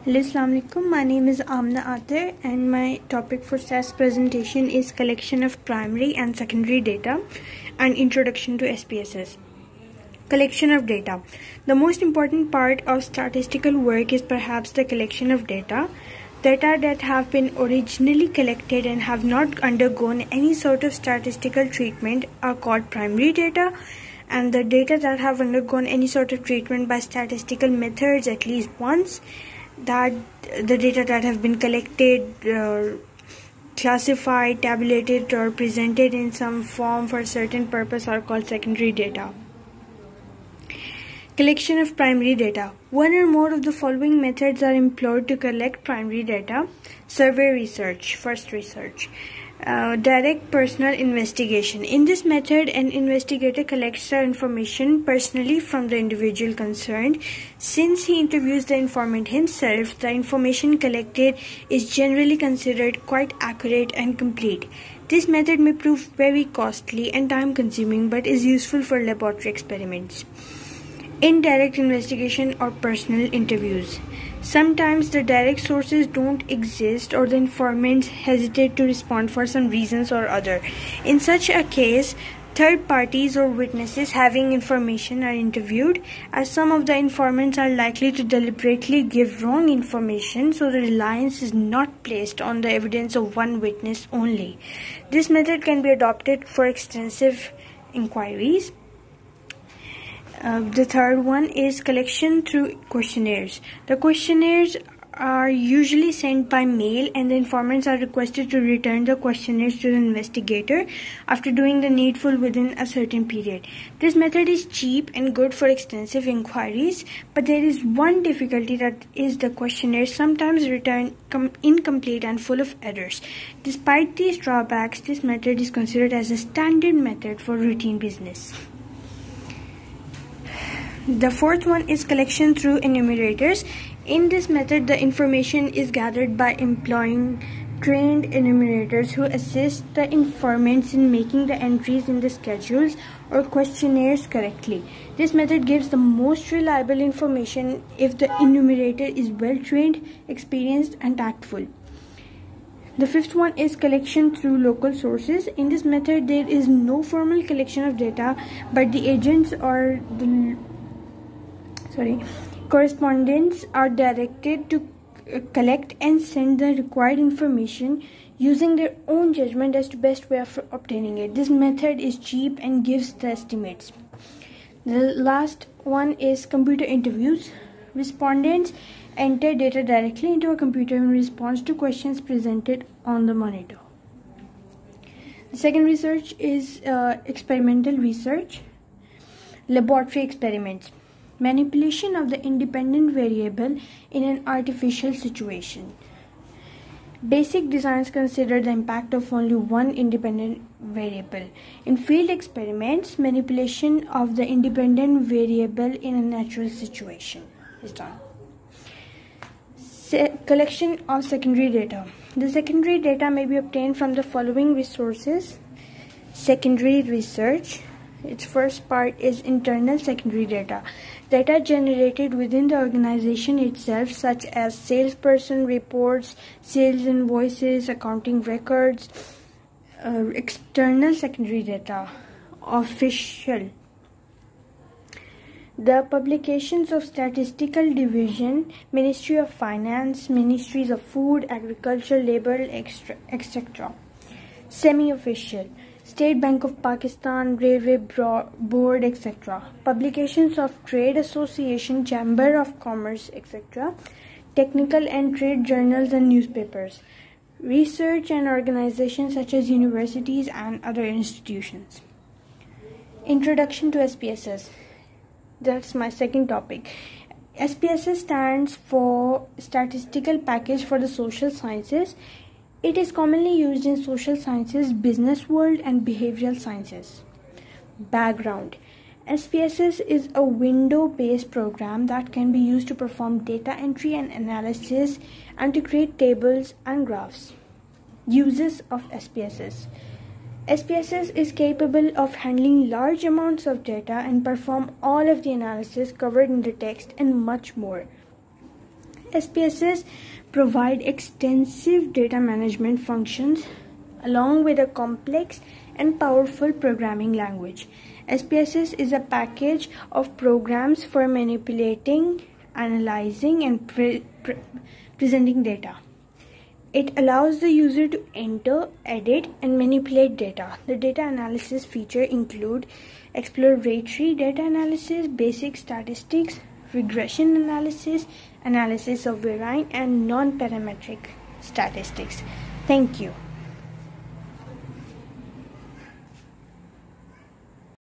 Hello, Assalamu alaikum. My name is Amna Ater and my topic for SAS presentation is collection of primary and secondary data and introduction to SPSS. Collection of data. The most important part of statistical work is perhaps the collection of data. Data that have been originally collected and have not undergone any sort of statistical treatment are called primary data, and the data that have undergone any sort of treatment by statistical methods at least once, that the data that have been collected, classified, tabulated, or presented in some form for a certain purpose are called secondary data. Collection of primary data. One or more of the following methods are employed to collect primary data. Survey research, first research. Direct personal investigation. In this method, an investigator collects the information personally from the individual concerned. Since he interviews the informant himself, the information collected is generally considered quite accurate and complete. This method may prove very costly and time-consuming, but is useful for laboratory experiments. Indirect investigation or personal interviews. Sometimes the direct sources don't exist or the informants hesitate to respond for some reasons or other. In such a case, third parties or witnesses having information are interviewed, as some of the informants are likely to deliberately give wrong information, so the reliance is not placed on the evidence of one witness only. This method can be adopted for extensive inquiries. The third one is collection through questionnaires. The questionnaires are usually sent by mail, and the informants are requested to return the questionnaires to the investigator after doing the needful within a certain period. This method is cheap and good for extensive inquiries, but there is one difficulty, that is the questionnaires sometimes return incomplete and full of errors. Despite these drawbacks, this method is considered as a standard method for routine business. The fourth one is collection through enumerators. In this method, the information is gathered by employing trained enumerators who assist the informants in making the entries in the schedules or questionnaires correctly. This method gives the most reliable information if the enumerator is well trained, experienced, and tactful. The fifth one is collection through local sources. In this method, there is no formal collection of data, but the agents or the correspondents are directed to collect and send the required information using their own judgment as to best way of obtaining it. This method is cheap and gives the estimates. The last one is computer interviews. Respondents enter data directly into a computer in response to questions presented on the monitor. The second research is experimental research. Laboratory experiments. Manipulation of the independent variable in an artificial situation. Basic designs consider the impact of only one independent variable. In field experiments, manipulation of the independent variable in a natural situation is done. Collection of secondary data. The secondary data may be obtained from the following resources. Secondary research. Its first part is internal secondary data. Data generated within the organization itself, such as salesperson reports, sales invoices, accounting records. External secondary data. Official. The publications of Statistical Division, Ministry of Finance, Ministries of Food, Agriculture, Labor, etc. Semi-official. State Bank of Pakistan, Railway Board, etc. Publications of Trade Association, Chamber of Commerce, etc. Technical and trade journals and newspapers. Research and organizations such as universities and other institutions. Introduction to SPSS. That's my second topic. SPSS stands for Statistical Package for the Social Sciences. It is commonly used in social sciences, business world, and behavioral sciences. Background. SPSS is a window-based program that can be used to perform data entry and analysis and to create tables and graphs. Uses of SPSS. SPSS is capable of handling large amounts of data and perform all of the analysis covered in the text and much more. SPSS provide extensive data management functions along with a complex and powerful programming language. SPSS is a package of programs for manipulating, analyzing, and presenting data. It allows the user to enter, edit, and manipulate data. The data analysis features include exploratory data analysis, basic statistics, regression analysis, analysis of variant, and non-parametric statistics. Thank you.